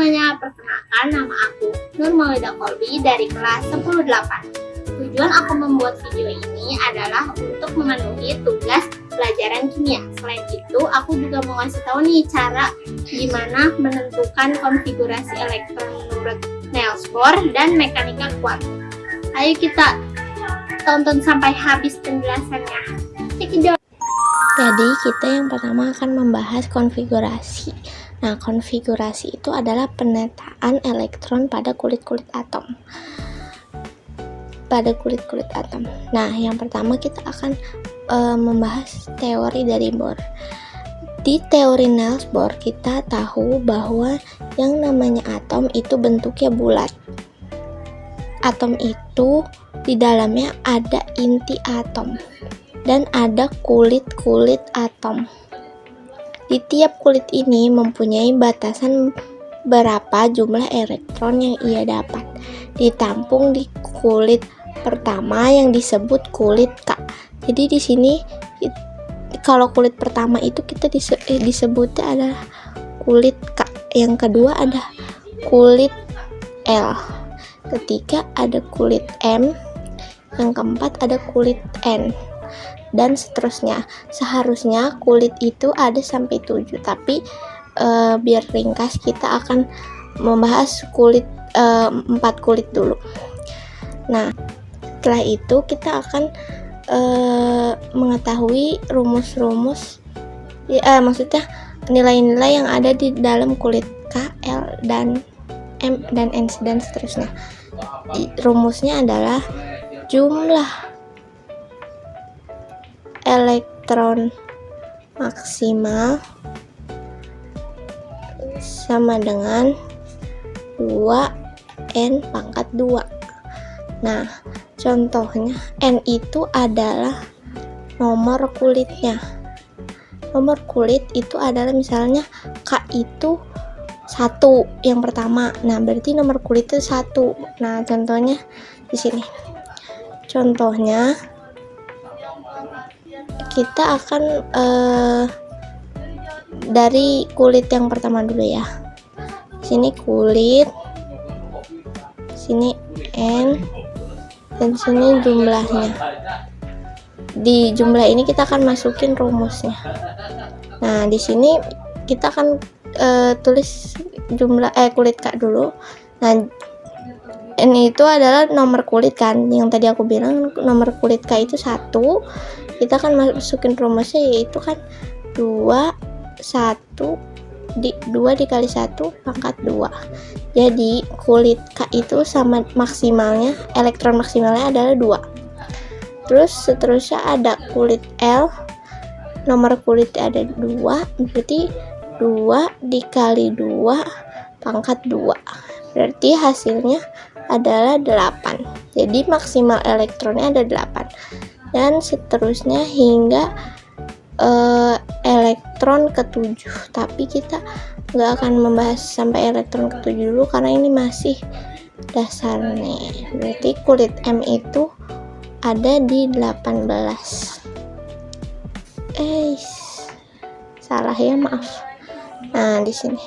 semuanya, perkenalkan nama aku Nur Maulida Kolbi dari kelas 10-8. Tujuan aku membuat video ini adalah untuk memenuhi tugas pelajaran kimia. Selain itu, aku juga mau ngasih tahu nih cara gimana menentukan konfigurasi elektron menurut Niels Bohr dan mekanika kuantum. Ayo kita tonton sampai habis penjelasannya. Cekidot. Jadi kita yang pertama akan membahas konfigurasi. Nah, konfigurasi itu adalah penataan elektron pada kulit-kulit atom. Nah, yang pertama kita akan membahas teori dari Bohr. Di teori Niels Bohr kita tahu bahwa yang namanya atom itu bentuknya bulat. Atom itu di dalamnya ada inti atom dan ada kulit-kulit atom. Di tiap kulit ini mempunyai batasan berapa jumlah elektron yang ia dapat ditampung di kulit pertama yang disebut kulit K. Jadi di sini kalau kulit pertama itu kita disebutnya adalah kulit K. Yang kedua ada kulit L. Ketiga ada kulit M. Yang keempat ada kulit N. Dan seterusnya. Seharusnya kulit itu ada sampai 7, tapi biar ringkas kita akan membahas 4 kulit dulu. Nah, setelah itu kita akan mengetahui rumus-rumus maksudnya nilai-nilai yang ada di dalam kulit K, L, dan M, dan N, dan seterusnya. Rumusnya adalah jumlah elektron maksimal sama dengan 2N pangkat 2. Nah, contohnya N itu adalah nomor kulitnya. Nomor kulit itu adalah misalnya K itu 1 yang pertama. Nah, berarti nomor kulit itu 1. Nah, contohnya di sini. Contohnya kita akan dari kulit yang pertama dulu ya. Sini kulit, sini N, dan sini jumlahnya. Di jumlah ini kita akan masukin rumusnya. Nah, di sini kita akan tulis jumlah kulit K dulu. Nah, N itu adalah nomor kulit kan, yang tadi aku bilang nomor kulit K itu 1. Kita akan masukin rumusnya, yaitu kan 2 dikali 1 pangkat 2. Jadi kulit K itu sama maksimalnya, elektron maksimalnya adalah 2. Terus seterusnya ada kulit L, nomor kulitnya ada 2, berarti 2 dikali 2 pangkat 2, berarti hasilnya adalah 8. Jadi maksimal elektronnya ada 8. Dan seterusnya hingga elektron ke-7. Tapi kita nggak akan membahas sampai elektron ke-7 dulu karena ini masih dasar nih. Berarti kulit M itu ada di 18. Salah ya, maaf. Nah, di sini.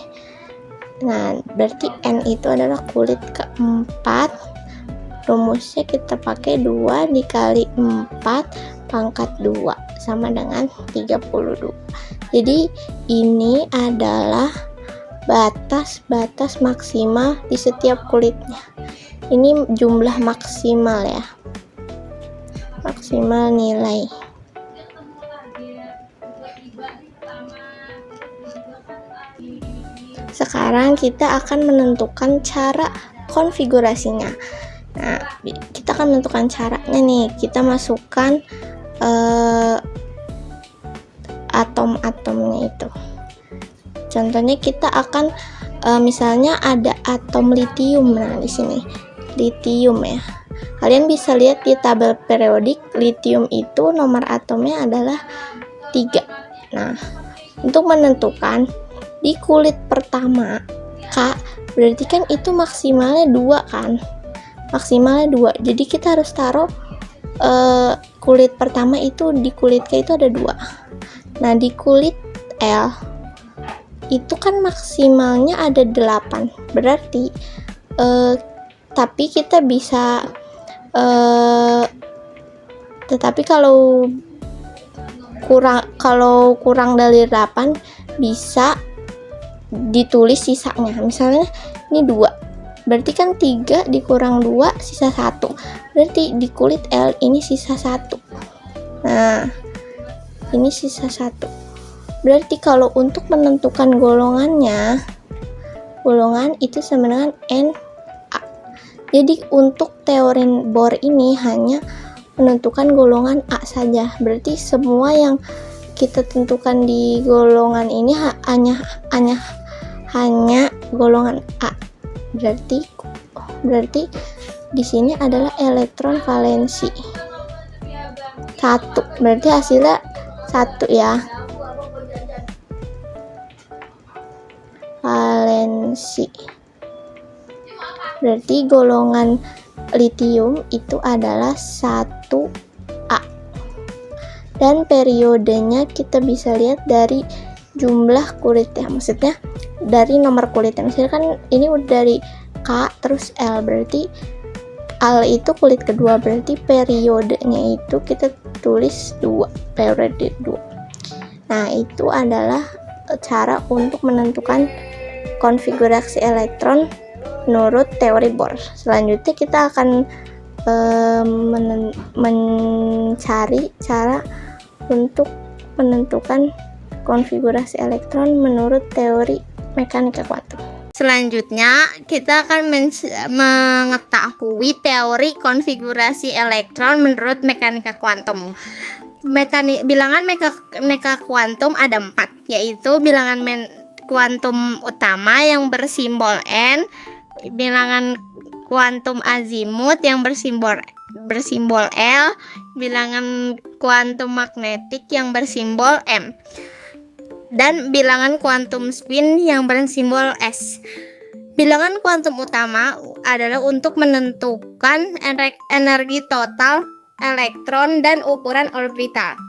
Nah, berarti N itu adalah kulit keempat. Rumusnya kita pakai 2 dikali 4 pangkat 2 sama dengan 32. Jadi ini adalah batas maksimal di setiap kulitnya. Ini jumlah maksimal ya. Maksimal nilai. Sekarang kita akan menentukan cara konfigurasinya. Nah, kita akan menentukan caranya nih. Kita masukkan atom-atomnya itu. Contohnya kita akan misalnya ada atom litium. Nah, di sini litium ya. Kalian bisa lihat di tabel periodik, litium itu nomor atomnya adalah 3. Nah, untuk menentukan di kulit pertama K, berarti kan itu maksimalnya 2 kan. Maksimalnya 2. Jadi kita harus taruh kulit pertama itu di kulit K itu ada 2. Nah, di kulit L itu kan maksimalnya ada 8. Berarti tapi kita bisa tetapi kalau kurang dari 8 bisa ditulis sisanya. Misalnya ini 2, berarti kan 3 dikurang 2 sisa 1, berarti di kulit L ini sisa 1. Nah, ini sisa 1. Berarti kalau untuk menentukan golongan itu sama dengan Na. Jadi untuk teori Bohr ini hanya menentukan golongan A saja. Berarti semua yang kita tentukan di golongan ini hanya golongan A. Berarti di sini adalah elektron valensi 1. Berarti hasilnya 1 ya. Valensi. Berarti golongan litium itu adalah 1A. Dan periodenya kita bisa lihat dari jumlah kulitnya, maksudnya dari nomor kulitnya. Misalnya kan ini udah dari K terus L, berarti L itu kulit kedua, berarti periodenya itu kita tulis 2, periode 2. Nah, itu adalah cara untuk menentukan konfigurasi elektron menurut teori Bohr. Selanjutnya kita akan mencari cara untuk menentukan konfigurasi elektron menurut teori mekanika kuantum. Selanjutnya kita akan mengetahui teori konfigurasi elektron menurut mekanika kuantum. Bilangan mekanika kuantum ada 4, yaitu bilangan kuantum utama yang bersimbol N, bilangan kuantum azimut yang bersimbol L, bilangan kuantum magnetik yang bersimbol M, dan bilangan kuantum spin yang bersimbol S. Bilangan kuantum utama adalah untuk menentukan energi total elektron dan ukuran orbital.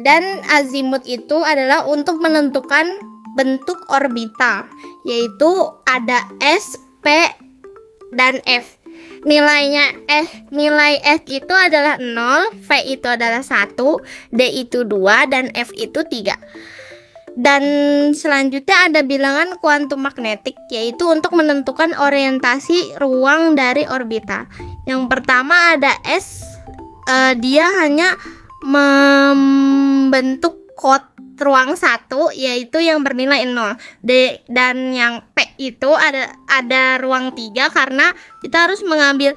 Dan azimut itu adalah untuk menentukan bentuk orbital, yaitu ada S, P, dan F. Nilai S itu adalah 0, V itu adalah 1, D itu 2, dan F itu 3. Dan selanjutnya ada bilangan kuantum magnetik, yaitu untuk menentukan orientasi ruang dari orbita. Yang pertama ada S, dia hanya membentuk ruang 1, yaitu yang bernilai 0. Dan yang P itu ada ruang 3 karena kita harus mengambil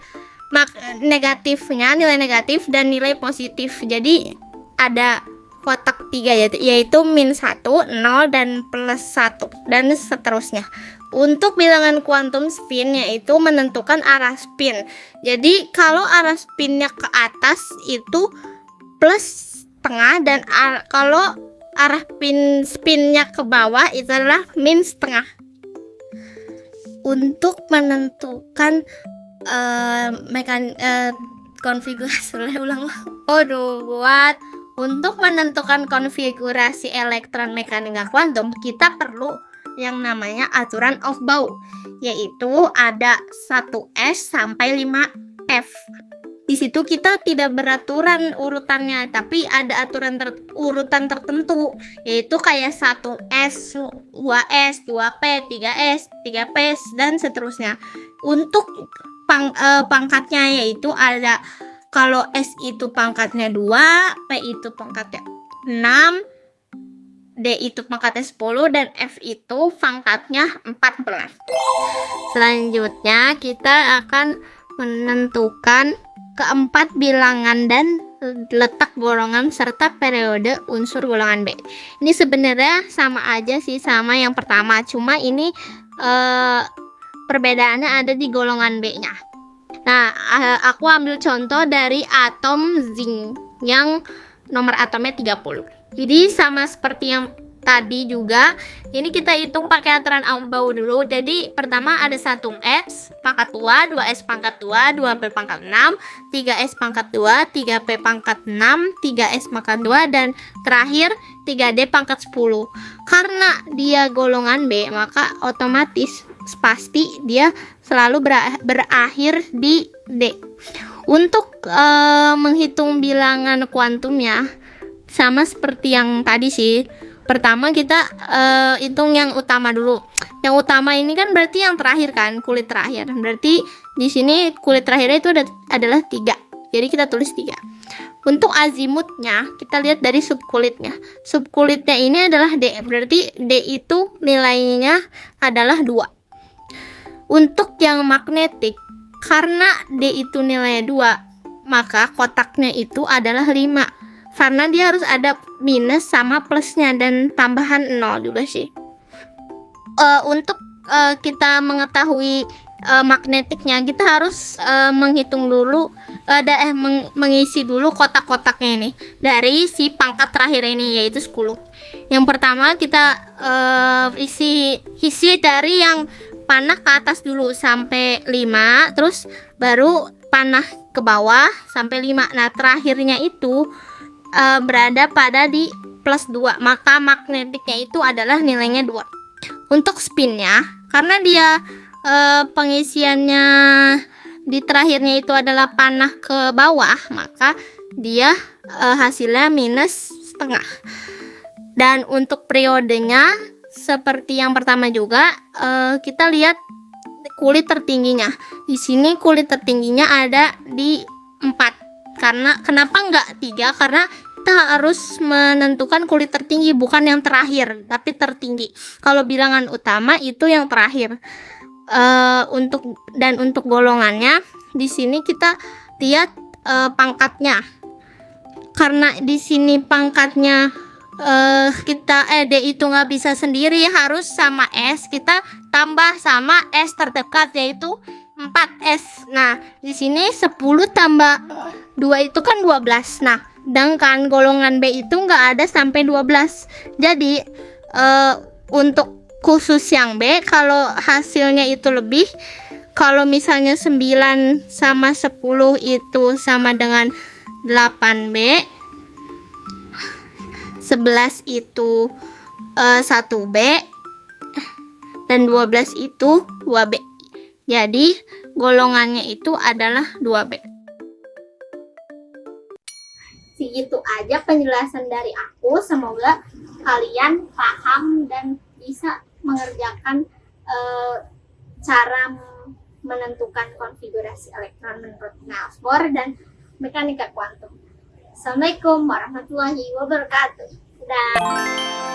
negatifnya, nilai negatif dan nilai positif. Jadi ada kotak 3 yaitu -1, 0, dan +1, dan seterusnya. Untuk bilangan kuantum spin yaitu menentukan arah spin. Jadi kalau arah spinnya ke atas itu plus setengah, dan kalau arah spinnya ke bawah itu adalah min setengah. Untuk menentukan konfigurasi untuk menentukan konfigurasi elektron mekanika kuantum, kita perlu yang namanya aturan Aufbau, yaitu ada 1S sampai 5F. Di situ kita tidak beraturan urutannya, tapi ada aturan urutan tertentu, yaitu kayak 1S, 2S, 2P, 3S, 3P, dan seterusnya. Untuk pangkatnya yaitu ada, kalau S itu pangkatnya 2, P itu pangkatnya 6, D itu pangkatnya 10, dan F itu pangkatnya 14. Selanjutnya kita akan menentukan keempat bilangan dan letak golongan serta periode unsur golongan B. Ini sebenarnya sama aja sih sama yang pertama, cuma ini perbedaannya ada di golongan B-nya. Nah, aku ambil contoh dari atom zinc yang nomor atomnya 30. Jadi sama seperti yang tadi juga. Ini kita hitung pakai aturan Ambau dulu. Jadi pertama ada 1S pangkat 2, 2S pangkat 2, 2P pangkat 6, 3S pangkat 2, 3P pangkat 6, 3S pangkat 2, dan terakhir 3D pangkat 10. Karena dia golongan B, maka otomatis pasti dia selalu berakhir di D. Untuk menghitung bilangan kuantumnya sama seperti yang tadi sih. Pertama kita hitung yang utama dulu. Yang utama ini kan berarti yang terakhir kan, kulit terakhir. Berarti di sini kulit terakhirnya itu adalah 3. Jadi kita tulis 3. Untuk azimutnya kita lihat dari subkulitnya. Subkulitnya ini adalah D. Berarti D itu nilainya adalah 2. Untuk yang magnetik, karena D itu nilainya 2, maka kotaknya itu adalah 5. Karena dia harus ada minus sama plusnya dan tambahan 0 juga sih. Untuk kita mengetahui magnetiknya, kita harus menghitung dulu, mengisi dulu kotak-kotaknya ini dari si pangkat terakhir ini, yaitu 10. Yang pertama kita isi dari yang panah ke atas dulu sampai 5, terus baru panah ke bawah sampai 5. Nah, terakhirnya itu berada pada di plus 2, maka magnetiknya itu adalah nilainya 2. Untuk spinnya, karena dia pengisiannya di terakhirnya itu adalah panah ke bawah, maka dia hasilnya minus setengah. Dan untuk periodenya seperti yang pertama juga, kita lihat kulit tertingginya. Di sini kulit tertingginya ada di 4. Karena kenapa enggak 3? Karena kita harus menentukan kulit tertinggi, bukan yang terakhir, tapi tertinggi. Kalau bilangan utama itu yang terakhir. Untuk golongannya di sini kita lihat pangkatnya. Karena di sini pangkatnya D itu nggak bisa sendiri, harus sama S, kita tambah sama S terdekat, yaitu 4S. Nah, di sini 10 tambah 2 itu kan 12. Nah, sedangkan golongan B itu nggak ada sampai 12. Jadi untuk khusus yang B, kalau hasilnya itu lebih, kalau misalnya 9 sama 10 itu sama dengan 8B, 11 itu 1B, dan 12 itu 2B. Jadi golongannya itu adalah 2B. Segitu aja penjelasan dari aku. Semoga kalian paham dan bisa mengerjakan cara menentukan konfigurasi elektron menurut Niels Bohr dan mekanika kuantum. Assalamualaikum warahmatullahi wabarakatuh. Dadah.